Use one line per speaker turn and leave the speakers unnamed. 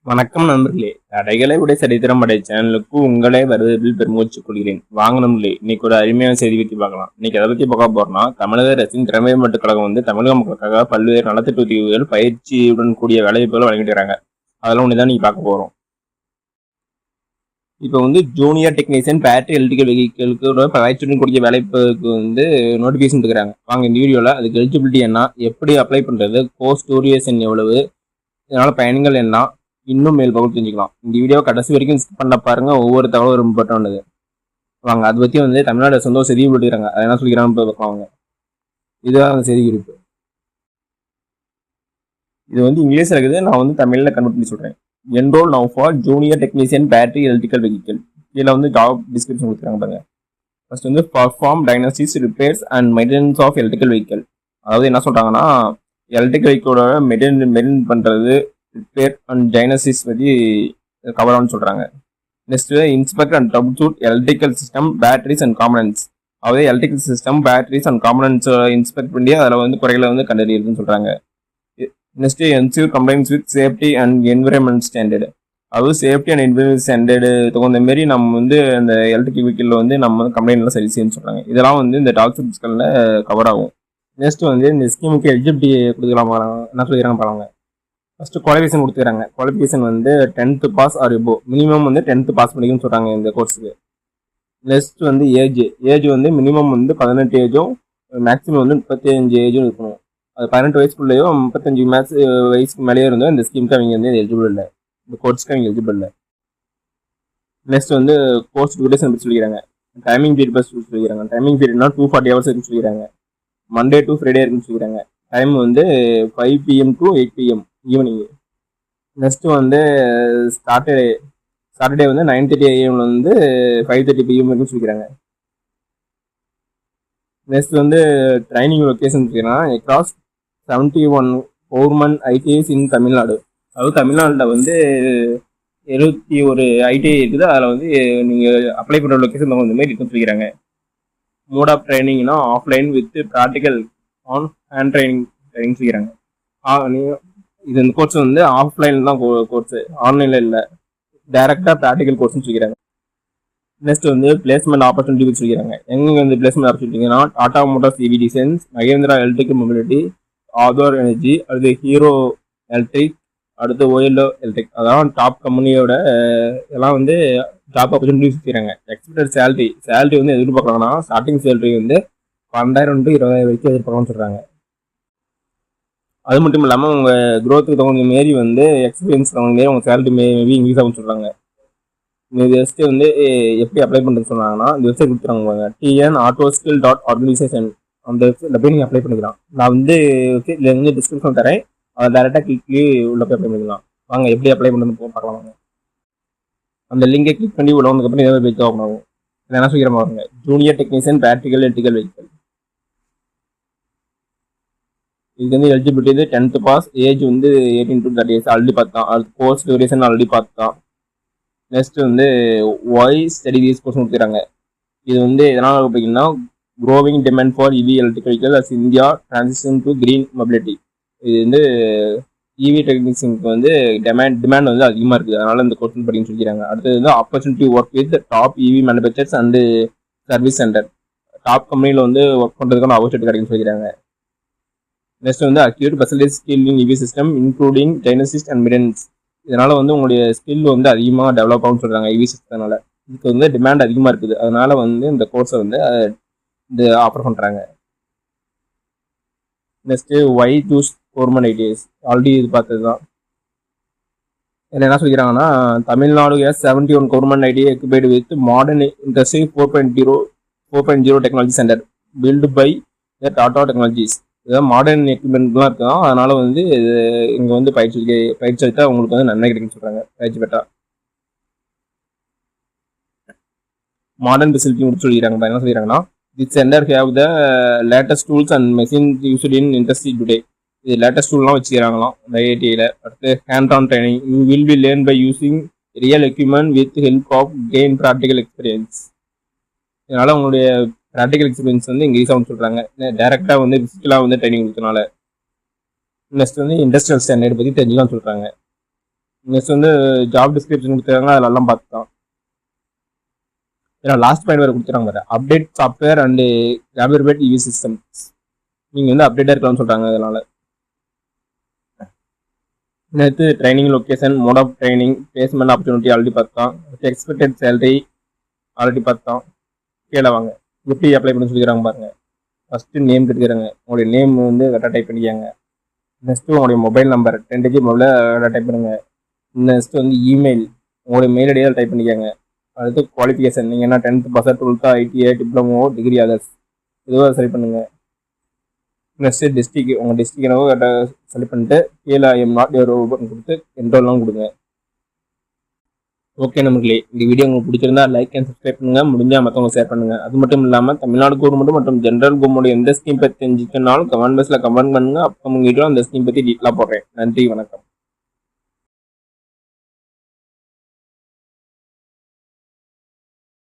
வணக்கம் நண்பர்களே. தடைகளை விட சரித்திரம் படை சேனலுக்கு உங்களே வருவதில் பெருமூச்சு கொள்கிறேன். வாங்க நண்பர்களே, இன்னைக்கு ஒரு அருமையான செய்தி பற்றி பார்க்கலாம். இன்னைக்கு எதை பற்றி பார்க்க போறோம்னா, தமிழக அரசின் திறமை மேம்பாட்டுக் கழகம் தமிழக மக்களுக்காக பல்வேறு நலத்திட்ட உதவிகள் பயிற்சியுடன் கூடிய வேலைவாய்ப்புகள் வழங்கிட்டு இருக்காங்க. அதெல்லாம் ஒன்று தான் நீங்க பார்க்க போறோம். இப்போ ஜூனியர் டெக்னீஷியன் பேட்டரி எலக்ட்ரிக்கல் வெஹிக்கிளுக்கு பயிற்சியுடன் கூடிய வேலைப்புக்கு நோட்டிஃபிகேஷன் இருக்கிறாங்க. வாங்க இந்த வீடியோவில் அதுக்கு எலிஜிபிலிட்டி என்ன, எப்படி அப்ளை பண்ணுறது, கோர்ஸ் டூரேஷன் எவ்வளவு, இதனால பயன்கள் என்ன, இன்னும் மேல் பகுதி தெரிஞ்சுக்கலாம். இந்த வீடியோ கடைசி வரைக்கும் பண்ண பாருங்க. ஒவ்வொரு தகவலும் ரொம்ப இம்பார்ட்டன்ட். வாங்க அதை பற்றி தமிழ்நாடு சொந்த செய்தி போட்டுக்கிறாங்க. அதை என்ன சொல்லிக்கிறாங்க பார்க்கலாம். இதுதான் அந்த செய்தி குறிப்பு. இது இங்கிலீஷ்ல இருக்குது. நான் தமிழ்ல கன்வெர்ட் பண்ணி சொல்றேன். Enroll now for junior technician battery electrical vehicle. இதில் ஜாப் டிஸ்கிரிப்ஷன் கொடுத்துருக்காங்க பாருங்க. First perform diagnosis repairs and maintenance of electrical vehicle. அதாவது என்ன சொல்றாங்கன்னா, எலக்ட்ரிக்கல் வெஹிக்கிளோட மெயின்டைன் பண்றது, ரிப்பேர் அண்ட் டயக்னோசிஸ் பற்றி கவர் ஆகும்னு சொல்கிறாங்க. Next inspect and troubleshoot electrical system batteries and components. அதாவது electrical system batteries and components inspect பண்ணி அதில் குறைகளை கண்டறியுதுன்னு சொல்கிறாங்க. Next ensure compliance with safety and environment standard. அதாவது சேஃப்டி அண்ட் என்விரான்மெண்ட் ஸ்டாண்டர்டு தகுந்த மாரி நம்ம அந்த எலக்ட்ரிக் வெஹிக்கிளில் நம்ம கம்ப்ளைண்ட்லாம் சரி செய்யணும்னு சொல்கிறாங்க. இதெல்லாம் இந்த டாக்டர்ஸ்களில் கவர் ஆகும். நெக்ஸ்ட் இந்த ஸ்கீமுக்கு எலிஜிபிலிட்டி கொடுத்துக்கலாம். என்ன சொல்லிக்கிறாங்க பாருங்க. ஃபர்ஸ்ட் குவாலிஃபிகேஷன் கொடுத்துக்கிறாங்க. Qualification 10th pass or above, minimum 10th pass பண்ணிக்கணும்னு சொல்கிறாங்க இந்த கோர்ஸுக்கு. நெக்ஸ்ட் ஏஜ் மினிமம் 18 ஏஜும் மேக்ஸிமம் 35 ஏஜும் இருக்கணும். அது 18 வயசுக்குள்ளேயோ 35 வயசுக்கு மேலேயே இருந்தோம் இந்த ஸ்கீமுக்கு அவங்க எலிஜிபிள் இல்லை. இந்த கோர்ஸ்க்கு அவங்க எலிஜிபிள் இல்லை. நெக்ஸ்ட் கோர்ஸ் டியூரேஷன் பற்றி சொல்லிக்கிறாங்க. டைமிங் பீரியட் பற்றி சொல்லிக்கிறாங்க. டைமிங் பீரியட்னா 240 hours இருக்குன்னு சொல்லிக்கிறாங்க. மண்டே டு ஃப்ரைடே இருக்குன்னு சொல்லிக்கிறாங்க. Time 5 PM to 8 PM evening. Next Saturday 9:30 AM 5:30 PM வரைக்கும் சொல்லிக்கிறாங்க. நெக்ஸ்ட் ட்ரைனிங் லொக்கேஷன் சொல்லிக்கிறாங்கன்னா across 71 government ITIs in Tamil Nadu. அதாவது தமிழ்நாட்டில் 71 ITI இருக்குது. அதில் நீங்கள் அப்ளை பண்ணுற லொக்கேஷன் மாதிரி இருக்குன்னு சொல்லிக்கிறாங்க. மோட் ஆஃப் ட்ரைனிங்னா offline with practical on hand training சொல்லிக்கிறாங்க. இது இந்த கோர்ஸ் ஆஃப்லைன் தான் கோர்ஸ், ஆன்லைன்ல இல்லை. டைரக்டா ப்ராக்டிக்கல் கோர்ஸ்னு சொல்லிக்கிறாங்க. நெக்ஸ்ட் பிளேஸ்மெண்ட் ஆப்பர்ச்சுனிட்டி சொல்லிக்கிறாங்க. எங்க பிளேஸ்மெண்ட் ஆப்பர்ச்சுனிட்டிங்கன்னா Tata Motors EV designs, Mahindra Electric Mobility, Ather Energy, அடுத்து ஹீரோ எலக்ட்ரிக், அடுத்து OLO எலக்ட்ரிக். அதான் டாப் கம்பெனியோட எல்லாம் ஜாப் ஆப்பர்ச்சுனிட்டி சொல்லிக்கிறாங்க. எக்ஸ்பெக்டட் சேலரி எதிர்பார்க்கலாம்னா ஸ்டார்டிங் சேலரி 12,000 to 20,000 வரைக்கும் எதிர்பார்க்கலாம்னு சொல்றாங்க. அது மட்டும் இல்லாமல் உங்கள் க்ரோத்துக்கு தகுந்த மாரி எக்ஸ்பீரியன்ஸ் தகுந்த மாரி உங்கள் சேலரி மேபி இன்க்ரீஸ் ஆகும்னு சொல்கிறாங்க. இந்த ஜஸ்ட்டு எப்படி அப்ளை பண்ணுறது சொன்னாங்கன்னா, இந்த வெப்சைட் கொடுத்துருவாங்க. TNautoskill.organization. அந்த வெப்சைட்டில் போய் நீங்கள் அப்ளை பண்ணிக்கலாம். நான் வெப்சைட்டில் டிஸ்கிரிப்ஷன் தரேன். அதை டேரெக்டாக கிளிக் உள்ள போய் அப்ளை பண்ணிக்கலாம். வாங்க எப்படி அப்ளை பண்ணுறது பார்க்கலாம். வாங்க அந்த லிங்கை கிளிக் பண்ணி உள்ள வந்ததுக்கப்புறம் ஏதாவது பேஜ் ஓப்பன் ஆகும். என்ன சொல்லிக்கிற பாருங்க, ஜூனியர் டெக்னீஷியன் பேட்டரிக்கல் எலக்ட்ரிக்கல் வெஹிக்கிள். இதுக்கு eligibility 10th pass, age 18 to 30 years already பார்த்தோம். அது கோர்ஸ் டியூரேஷன் ஆல்ரெடி பார்த்தோம். Next why study these course கொடுக்குறாங்க. இது எதனால் பார்த்தீங்கன்னா, growing demand for EV electric vehicle as India transition to green mobility. இது EV டெக்னீஷியனுக்கு டிமாண்ட் அதிகமாக இருக்குது. அதனால இந்த கோர்ஸ் படிக்கணும்னு சொல்லிக்கிறாங்க. அடுத்தது opportunity work with top EV manufacturers and service centre. Top கம்பெனியில் ஒர்க் பண்ணுறதுக்கான ஆப்பர்ச்சுனிட்டி கிடைக்குன்னு சொல்லிக்கிறாங்க. Next acquire specialist skill in EV system including diagnosis and maintenance. இதனால உங்களுடைய ஸ்கில் அதிகமாக டெவலப் ஆகும்னு சொல்கிறாங்க. EV சிஸ்டம்னால இதுக்கு டிமாண்ட் அதிகமாக இருக்குது. அதனால இந்த கோர்ஸை இந்த ஆஃபர் பண்ணுறாங்க. Next why choose government ITIs. Already இது பார்த்தது தான். இதில் என்ன சொல்லிக்கிறாங்கன்னா, Tamil Nadu 71 government ITI equipped with modern industry 4.0 technology centre built by Tata Technologies. இதான் மாடர்ன் எக்யூப்மெண்ட்லாம் இருக்குதான். அதனால இங்கே பயிற்சி எடுத்தால் உங்களுக்கு நன்மை கிடைக்குன்னு சொல்கிறாங்க. பயிற்சி பெற்றா மாடர்ன் ஃபெசிலிட்டி முடிச்சு சொல்லிக்கிறாங்க. என்ன சொல்லிக்கிறாங்கன்னா, this centre have the latest tools and machine used in industry today. இது லேட்டஸ்ட் டூல்லாம் வச்சுக்கிறாங்களாம் இந்த IITIயில். அடுத்து hand on training. You will be learn by using real equipment with help of gain practical experience. இதனால உங்களுடைய ப்ராக்டிக்கல் எக்ஸ்பீரியன்ஸ் இங்கிலீஷ் ஆகும்னு சொல்கிறாங்க. டேரெக்டாக ஃபிசிக்கலாக ட்ரைனிங் கொடுத்தனால. நெக்ஸ்ட் இண்டஸ்ட்ரியல் ஸ்டாண்டர்ட் பற்றி தெரிஞ்சுக்கலாம்னு சொல்கிறாங்க. நெக்ஸ்ட் வந்து ஜாப் டிஸ்கிரிப்ஷன் கொடுத்துருக்காங்க, அதெல்லாம் பார்த்துக்கலாம். ஏன்னா லாஸ்ட் பாயிண்ட் வேறு கொடுத்துறாங்க வேறு, update software and calibrate you systems. நீங்கள் வந்து அப்டேட்டாக இருக்கலாம்னு சொல்கிறாங்க. அதனால் நேற்று training location, mode of training, placement opportunity already பார்த்தோம். எக்ஸ்பெக்டட் சேலரி ஆல்ரெடி பார்த்தோம். கீழே வாங்க எப்படி அப்ளை பண்ணி சொல்லிக்கிறாங்க பாருங்கள். ஃபஸ்ட்டு நேம் கேட்டுக்கிறாங்க, உங்களுடைய நேம் வந்து கரெக்டாக டைப் பண்ணிக்காங்க. நெக்ஸ்ட்டு உங்களுடைய மொபைல் நம்பர் 10 டிஜிட் மொபைலில் கரெக்டாக டைப் பண்ணுங்கள். நெக்ஸ்ட்டு வந்து இமெயில், உங்களுடைய மெயில் ஐடியால் டைப் பண்ணிக்காங்க. அடுத்து குவாலிஃபிகேஷன், நீங்கள் என்ன 10th pass, 12th, ITI, diploma, degree, others இதுவாக செலக்ட் பண்ணுங்கள். நெக்ஸ்ட்டு டிஸ்ட்ரிக், உங்கள் டிஸ்ட்ரிக் என்னவோ கரெக்டாக செலக்ட் பண்ணிட்டு கீழே ஐஎம் நாட் யுவர் ஓபன் கொடுத்து என்ரோல்லாம் கொடுங்க. ஓகே நண்பர்களே, இந்த வீடியோ உங்களுக்கு பிடிச்சிருந்தா லைக் அண்ட் சப்ஸ்கிரைப் பண்ணுங்கள். முடிஞ்சால் மற்றவங்க ஷேர் பண்ணுங்கள். அது மட்டும் இல்லாமல் தமிழ்நாடு கவர்மெண்ட் மற்றும் ஜென்ரல் கவர்மெண்ட் எந்த ஸ்கீம் பற்றி தெரிஞ்சுக்கனாலும் கமெண்ட் பாக்ஸில் கமெண்ட் பண்ணுங்கள். அப்கமிங் வீடியோ அந்த ஸ்கீம் பற்றி டீட்டெயிலாக போடுறேன். நன்றி, வணக்கம்.